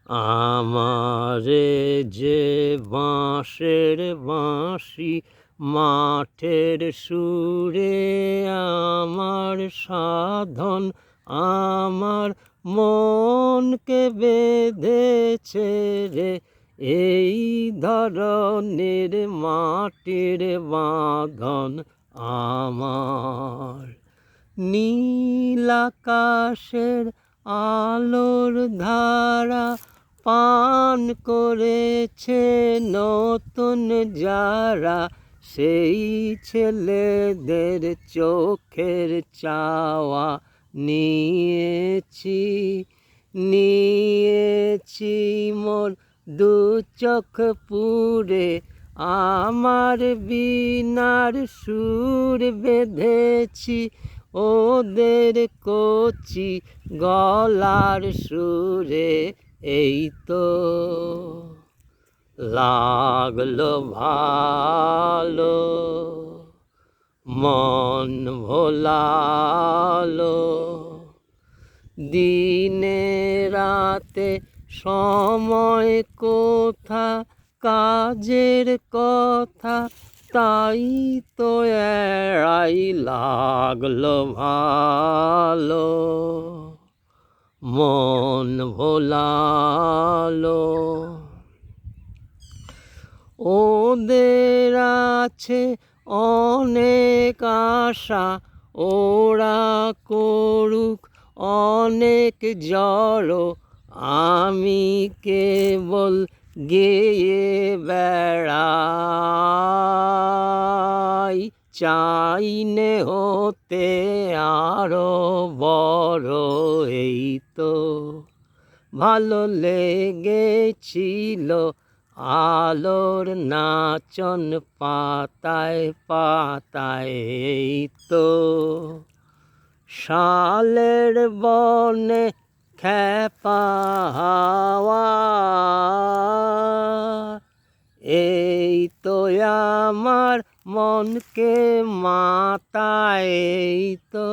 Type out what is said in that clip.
আমারে যে বাঁশের বাঁশি মাঠের সুরে আমার সাধন আমার মনকে বেঁধেছে রে এই ধরনের মাটির বাঁধন আমার। নীল আকাশের আলোর ধারা পান করেছে নতুন যারা সেই ছেলেদের চোখের চাওয়া নিয়েছি মোর দু চোখ পুরে আমার বীণার সুর বেঁধেছি ওদের কচি গলার সুরে। এই তো লাগলো ভালো মন ভোলালো দিনে রাতে সময় কোথা কাজের কথা তাই তো এড়াই লাগলো ভালো মন ভোলালো। ওদের আছে অনেক আশা ওরা করুক অনেক জড়ো আমি কেবল গেয়ে বেড়াই চাইনে হতে আরো বড়। এই তো ভালো লেগেছিল আলোর নাচন পাতায় পাতায়। এই তো শালের বনে খ্যাপা হাওয়া এই তো আমার মনকে মাতায়। এই তো